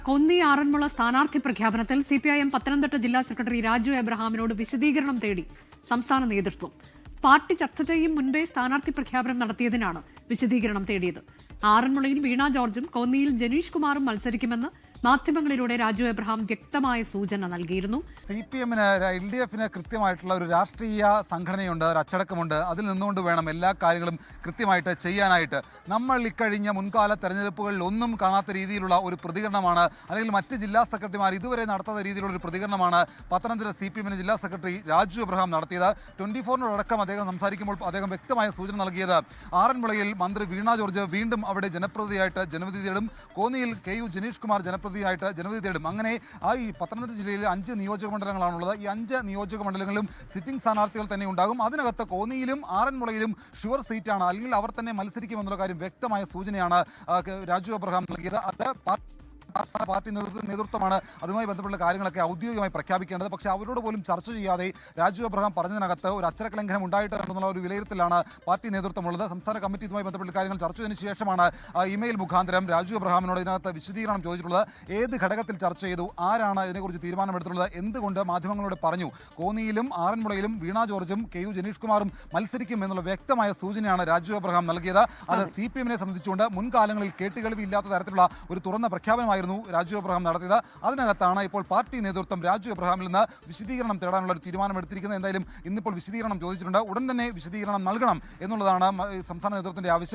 കൊന്നി ആറന്മുള സ്ഥാനാർത്ഥി പ്രഖ്യാപനത്തിൽ സിപിഐഎം പത്തനംതിട്ട ജില്ലാ സെക്രട്ടറി രാജു എബ്രഹാമിനോട് വിശദീകരണം തേടി സംസ്ഥാന നേതൃത്വം. പാർട്ടി ചർച്ച ചെയ്യും മുൻപേ സ്ഥാനാർത്ഥി പ്രഖ്യാപനം നടത്തിയതിനാണ് വിശദീകരണം തേടിയത്. ആറന്മുളയിൽ വീണ ജോർജും കൊന്നിയിൽ ജനീഷ് കുമാറും മത്സരിക്കുമെന്ന് മാധ്യമങ്ങളിലൂടെ രാജു എബ്രഹാം വ്യക്തമായ സൂചന നൽകിയിരുന്നു. സിപിഎമ്മിന് LDFന് കൃത്യമായിട്ടുള്ള ഒരു രാഷ്ട്രീയ സംഘടനയുണ്ട്, ഒരു അച്ചടക്കമുണ്ട്. അതിൽ നിന്നുകൊണ്ട് വേണം എല്ലാ കാര്യങ്ങളും കൃത്യമായിട്ട് ചെയ്യാനായിട്ട്. നമ്മൾ ഇക്കഴിഞ്ഞ മുൻകാല തെരഞ്ഞെടുപ്പുകളിൽ ഒന്നും കാണാത്ത രീതിയിലുള്ള ഒരു പ്രതികരണമാണ്, അല്ലെങ്കിൽ മറ്റ് ജില്ലാ സെക്രട്ടറിമാർ ഇതുവരെ നടത്താത്ത രീതിയിലുള്ള ഒരു പ്രതികരണമാണ് പത്തനംതിട്ട സിപിഎമ്മിന് ജില്ലാ സെക്രട്ടറി രാജു എബ്രഹാം നടത്തിയത്. 24-നോടക്കം അദ്ദേഹം സംസാരിക്കുമ്പോൾ അദ്ദേഹം വ്യക്തമായ സൂചന നൽകിയത് ആറന്മുളയിൽ മന്ത്രി വീണ ജോർജ് വീണ്ടും അവിടെ ജനപ്രതിനിധിയായിട്ട് ജനവിധി തേടും, കോന്നിയിൽ KU ജനീഷ് കുമാർ ജനപ്രതിനിധിയായിട്ട് ജനവിധി തേടും. അങ്ങനെ ഈ പത്തനംതിട്ട ജില്ലയിൽ 5 നിയോജക മണ്ഡലങ്ങളാണുള്ളത്. ഈ 5 നിയോജക മണ്ഡലങ്ങളിലും സിറ്റിംഗ് സ്ഥാനാർത്ഥികൾ തന്നെ ഉണ്ടാകും. അതിനകത്ത് കോന്നിയിലും ആറന്മുളയിലും ഷുവർ സീറ്റാണ്, അല്ലെങ്കിൽ അവർ തന്നെ മത്സരിക്കുമെന്നുള്ള കാര്യം വ്യക്തമായ സൂചനയാണ് രാജു എബ്രഹാം നൽകിയത്. അത് പാർട്ടി നേതൃത്വമാണ് അതുമായി ബന്ധപ്പെട്ട കാര്യങ്ങളൊക്കെ ഔദ്യോഗികമായി പ്രഖ്യാപിക്കേണ്ടത്. പക്ഷേ അവരോട് പോലും ചർച്ച ചെയ്യാതെ രാജു എബ്രഹാം പറഞ്ഞതിനകത്ത് ഒരു അച്ചടക്ക ലംഘനം ഉണ്ടായിട്ടുണ്ടെന്നുള്ള ഒരു വിലയിരുത്തലാണ് പാർട്ടി നേതൃത്വമുള്ളത്. സംസ്ഥാന കമ്മിറ്റി ഇതുമായി ബന്ധപ്പെട്ട കാര്യങ്ങൾ ചർച്ച ചെയ്തതിനു ശേഷമാണ് ഇമെയിൽ മുഖാന്തരം രാജു എബ്രഹാമിനോട് ഇതിനകത്ത് വിശദീകരണം ചോദിച്ചിട്ടുള്ളത്. ഏത് ഘടകത്തിൽ ചർച്ച ചെയ്തു, ആരാണ് ഇതിനെക്കുറിച്ച് തീരുമാനമെടുത്തിട്ടുള്ളത്, എന്തുകൊണ്ട് മാധ്യമങ്ങളോട് പറഞ്ഞു, കോന്നിയിലും ആറന്മുളയിലും വീണ ജോർജും KU ജനീഷ് കുമാറും മത്സരിക്കും എന്നുള്ള വ്യക്തമായ സൂചനയാണ് രാജു എബ്രഹാം നൽകിയത്. അത് CPM-നെ സംബന്ധിച്ചുകൊണ്ട് മുൻകാലങ്ങളിൽ കേട്ടുകേൾവിയില്ലാത്ത തരത്തിലുള്ള ഒരു തുറന്ന പ്രഖ്യാപനമായി രാജു എബ്രഹാം നടത്തിയത്. അതിനകത്താണ് ഇപ്പോൾ പാർട്ടി നേതൃത്വം രാജു എബ്രഹാമിൽ നിന്ന് വിശദീകരണം തേടാനുള്ള ഒരു തീരുമാനമെടുത്തിരിക്കുന്നത്. എന്തായാലും ഇന്നിപ്പോൾ വിശദീകരണം ചോദിച്ചിട്ടുണ്ട്. ഉടൻ തന്നെ വിശദീകരണം നൽകണം എന്നുള്ളതാണ് സംസ്ഥാന നേതൃത്വത്തിന്റെ ആവശ്യം.